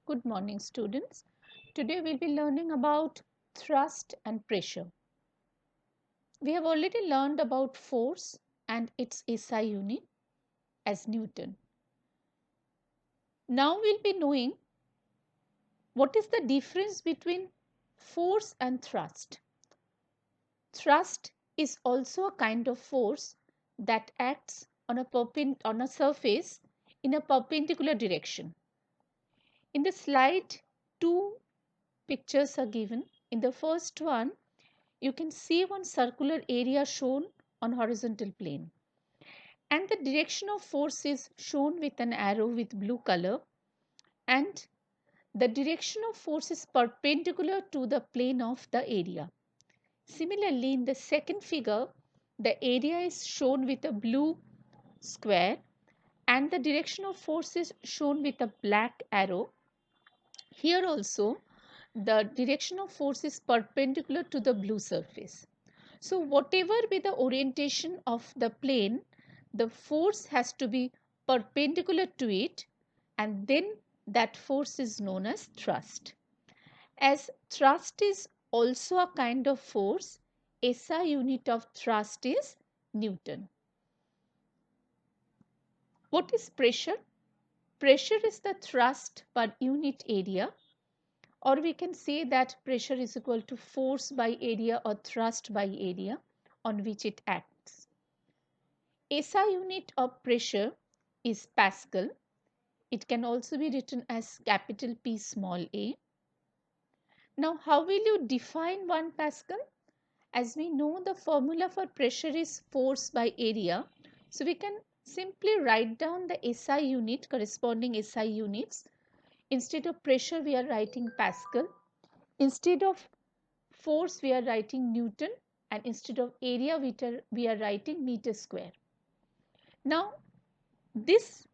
Good morning, students. Today we'll be learning about thrust and pressure. We have already learned about force and its SI unit as Newton. Now we'll be knowing what is the difference between force and thrust. Thrust is also a kind of force that acts on a surface in a perpendicular direction. In the slide, two pictures are given. In the first one, you can see one circular area shown on horizontal plane, and the direction of force is shown with an arrow with blue color, and the direction of force is perpendicular to the plane of the area. Similarly, in the second figure, the area is shown with a blue square and the direction of force is shown with a black arrow. Here also the direction of force is perpendicular to the blue surface. So whatever be the orientation of the plane, the force has to be perpendicular to it, and then that force is known as thrust. As thrust is also a kind of force, SI unit of thrust is Newton. What is pressure? Pressure is the thrust per unit area, or we can say that pressure is equal to force by area or thrust by area on which it acts. SI unit of pressure is Pascal. It can also be written as capital P small a. Now, how will you define 1 Pascal? As we know, the formula for pressure is force by area. So, we can simply write down the SI unit, corresponding SI units. Instead of pressure, we are writing Pascal. Instead of force, we are writing Newton. And instead of area, we are writing meter square. Now, this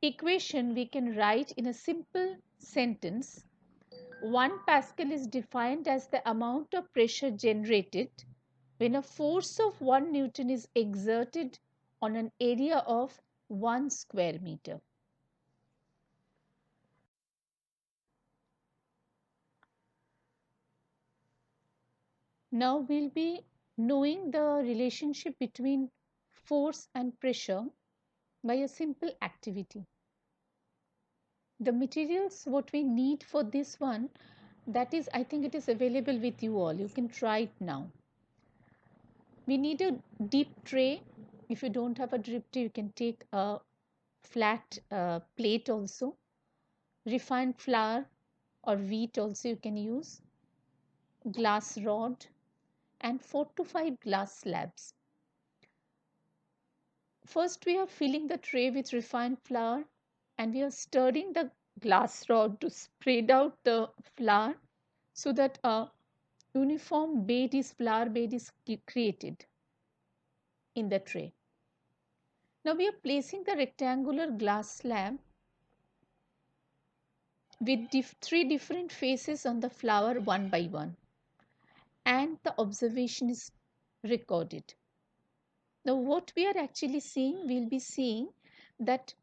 equation we can write in a simple sentence. 1 Pascal is defined as the amount of pressure generated when a force of 1 Newton is exerted on an area of 1 square meter. Now we'll be knowing the relationship between force and pressure by a simple activity. The materials what we need for this one, that is, I think it is available with you all. You can try it now. We need a deep tray. If you don't have a deep tray, you can take a flat plate also. Refined flour or wheat also you can use. Glass rod and 4 to 5 glass slabs. First we are filling the tray with refined flour and we are stirring the glass rod to spread out the flour so that a uniform flour bed is created in the tray. Now we are placing the rectangular glass slab with 3 different faces on the flour one by one, and the observation is recorded. Now what we are actually seeing, we'll be seeing that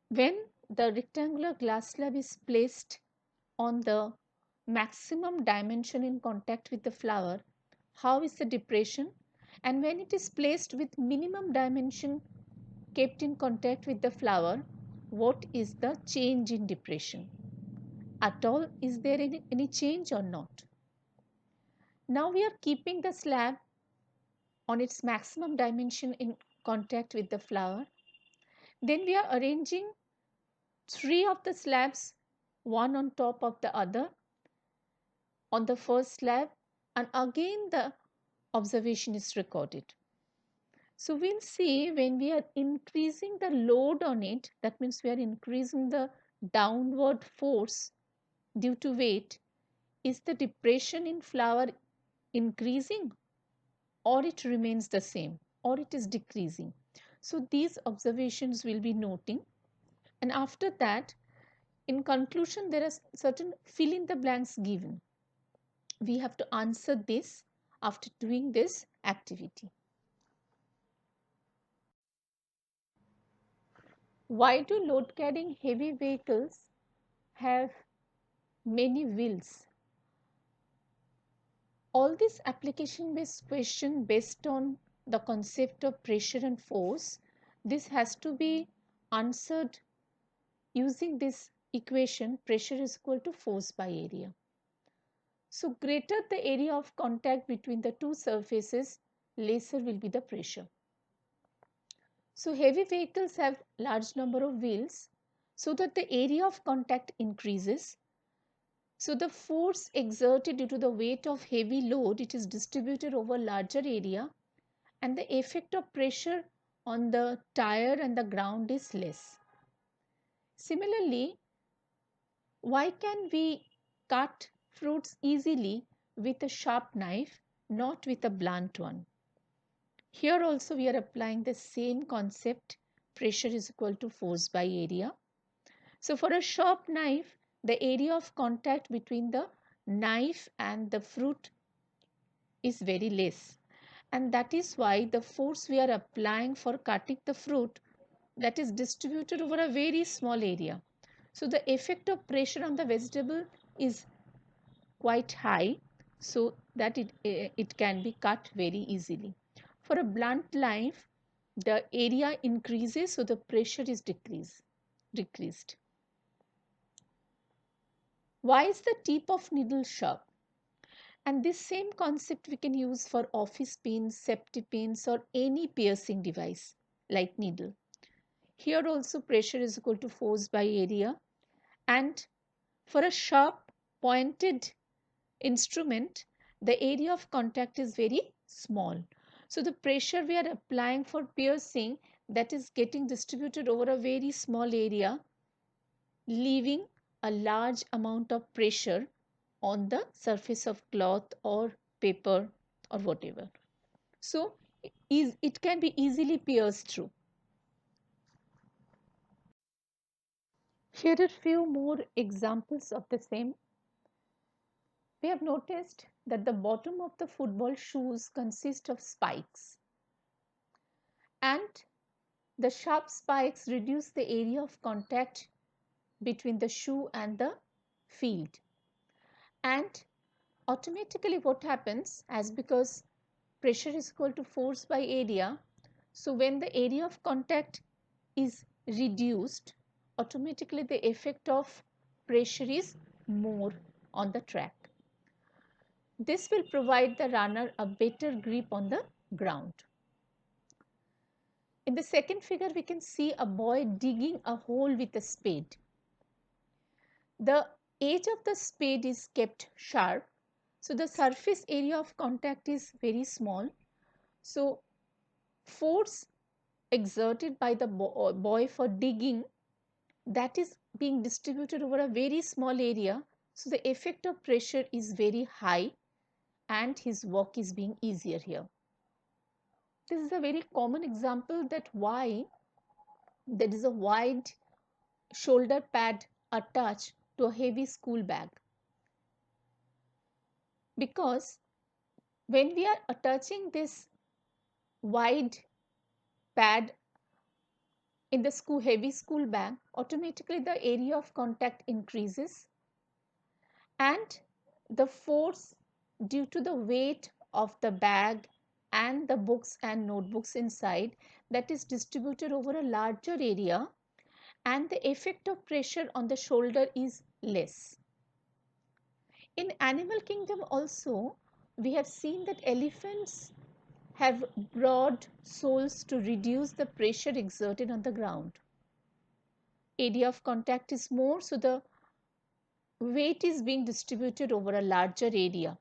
when the rectangular glass slab is placed on the maximum dimension in contact with the flour, how is the depression, and when it is placed with minimum dimension kept in contact with the flour, what is the change in depression? At all, is there any change or not? Now we are keeping the slab on its maximum dimension in contact with the flour. Then we are arranging 3 of the slabs, one on top of the other, on the first slab, and again the observation is recorded. So we'll see when we are increasing the load on it, that means we are increasing the downward force due to weight, is the depression in flour increasing or it remains the same or it is decreasing. So these observations will be noting, and after that, in conclusion, there are certain fill in the blanks given. We have to answer this after doing this activity. Why do load carrying heavy vehicles have many wheels. All these application-based questions based on the concept of pressure and force, this has to be answered using this equation: pressure is equal to force by area. So greater the area of contact between the two surfaces, lesser will be the pressure. So heavy vehicles have large number of wheels so that the area of contact increases. So the force exerted due to the weight of heavy load, it is distributed over larger area, and the effect of pressure on the tire and the ground is less. Similarly, why can we cut fruits easily with a sharp knife, not with a blunt one? Here also we are applying the same concept: pressure is equal to force by area. So for a sharp knife, the area of contact between the knife and the fruit is very less, and that is why the force we are applying for cutting the fruit, that is distributed over a very small area. So the effect of pressure on the vegetable is quite high, so that it can be cut very easily. For a blunt knife, the area increases, so the pressure is decreased. Why is the tip of needle sharp? And this same concept we can use for office pins, safety pins, or any piercing device like needle. Here also pressure is equal to force by area, and for a sharp pointed instrument, the area of contact is very small. So the pressure we are applying for piercing, that is getting distributed over a very small area, leaving a large amount of pressure on the surface of cloth or paper or whatever. So it can be easily pierced through. Here are few more examples of the same. We have noticed that the bottom of the football shoes consist of spikes, and the sharp spikes reduce the area of contact between the shoe and the field. And automatically what happens, as because pressure is equal to force by area, so when the area of contact is reduced, automatically the effect of pressure is more on the track. This will provide the runner a better grip on the ground. In the second figure, we can see a boy digging a hole with a spade. The edge of the spade is kept sharp, so the surface area of contact is very small. So force exerted by the boy for digging, that is being distributed over a very small area, so the effect of pressure is very high and his work is being easier here. This is a very common example that why there is a wide shoulder pad attached to a heavy school bag, because when we are attaching this wide pad in the heavy school bag, automatically the area of contact increases, and the force due to the weight of the bag and the books and notebooks inside, that is distributed over a larger area, and the effect of pressure on the shoulder is less. In animal kingdom also, we have seen that elephants have broad soles to reduce the pressure exerted on the ground. Area of contact is more, so the weight is being distributed over a larger area.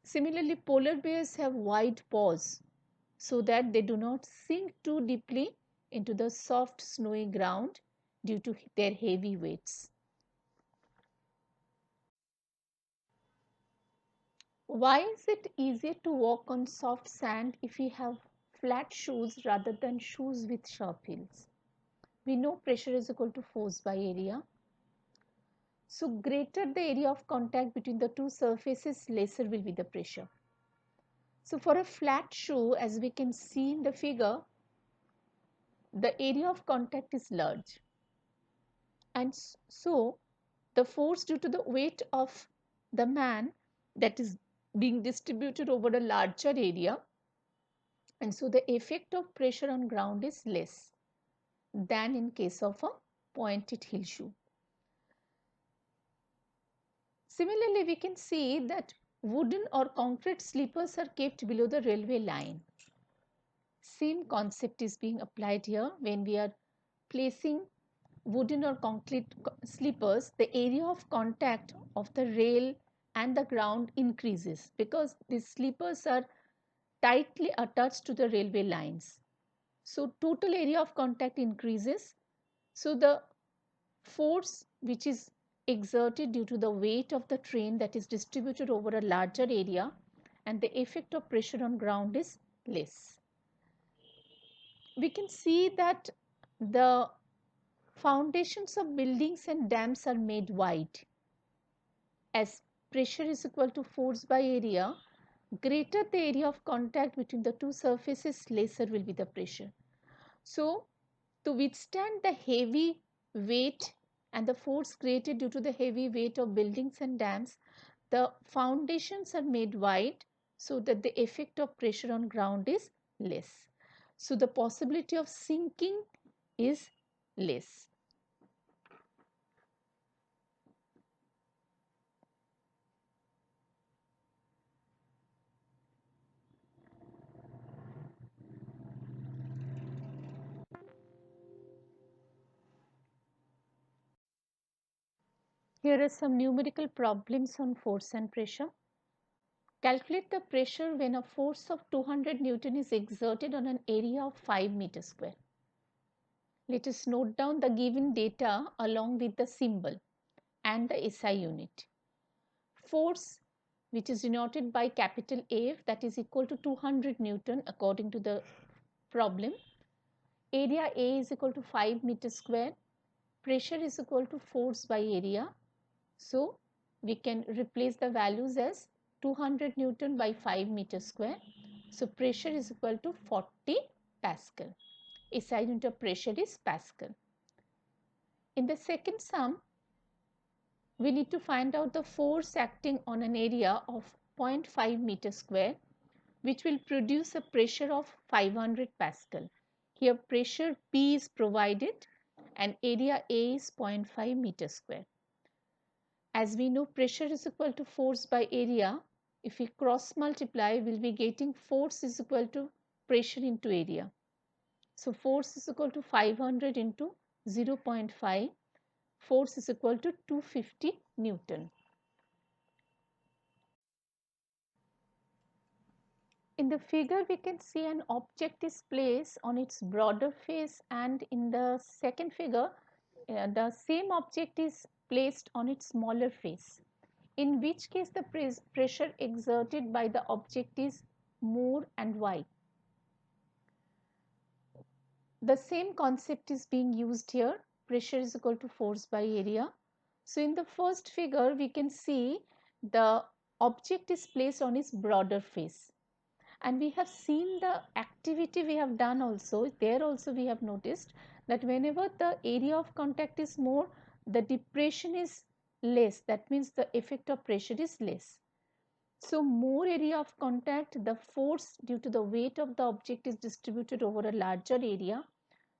Similarly, polar bears have wide paws so that they do not sink too deeply into the soft snowy ground due to their heavy weights. Why is it easier to walk on soft sand if we have flat shoes rather than shoes with sharp heels? We know pressure is equal to force by area. So greater the area of contact between the two surfaces, lesser will be the pressure. So for a flat shoe, as we can see in the figure, the area of contact is large. And so the force due to the weight of the man that is being distributed over a larger area, and so the effect of pressure on ground is less than in case of a pointed heel shoe. Similarly, we can see that wooden or concrete sleepers are kept below the railway line. Same concept is being applied here. When we are placing wooden or concrete sleepers, the area of contact of the rail and the ground increases because these sleepers are tightly attached to the railway lines. So total area of contact increases. So the force which is exerted due to the weight of the train that is distributed over a larger area, and the effect of pressure on ground is less. We can see that the foundations of buildings and dams are made wide. As pressure is equal to force by area, greater the area of contact between the two surfaces, lesser will be the pressure. So to withstand the heavy weight and the force created due to the heavy weight of buildings and dams, the foundations are made wide so that the effect of pressure on ground is less. So the possibility of sinking is less. Here are some numerical problems on force and pressure. Calculate the pressure when a force of 200 Newton is exerted on an area of 5 meters square. Let us note down the given data along with the symbol and the SI unit. Force, which is denoted by capital F, that is equal to 200 Newton according to the problem. Area A is equal to 5 meters square. Pressure is equal to force by area. So we can replace the values as 200 Newton by 5 meters square. So pressure is equal to 40 Pascal. SI unit of pressure is Pascal. In the second sum, we need to find out the force acting on an area of 0.5 meters square, which will produce a pressure of 500 Pascal. Here pressure P is provided and area A is 0.5 meters square. As we know, pressure is equal to force by area. If we cross multiply, we will be getting force is equal to pressure into area. So force is equal to 500 into 0.5. Force is equal to 250 Newton. In the figure, we can see an object is placed on its broader face, and in the second figure, the same object is placed on its smaller face. In which case the pressure exerted by the object is more and why? The same concept is being used here. Pressure is equal to force by area. So in the first figure, we can see the object is placed on its broader face. And we have seen the activity we have done also. There also we have noticed that whenever the area of contact is more, the depression is less. That means the effect of pressure is less. So more area of contact, the force due to the weight of the object is distributed over a larger area.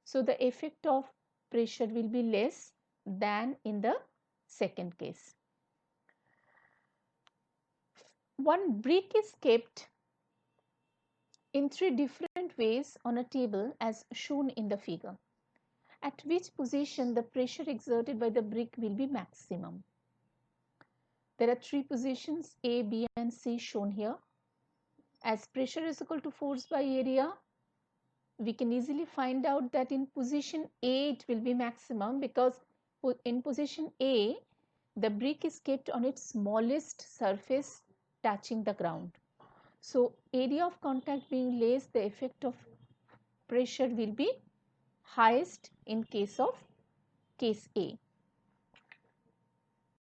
So the effect of pressure will be less than in the second case. One brick is kept in 3 different ways on a table as shown in the figure. At which position the pressure exerted by the brick will be maximum? There are 3 positions A, B and C shown here. As pressure is equal to force by area, we can easily find out that in position A it will be maximum, because in position A the brick is kept on its smallest surface touching the ground. So area of contact being less, the effect of pressure will be highest in case of case A.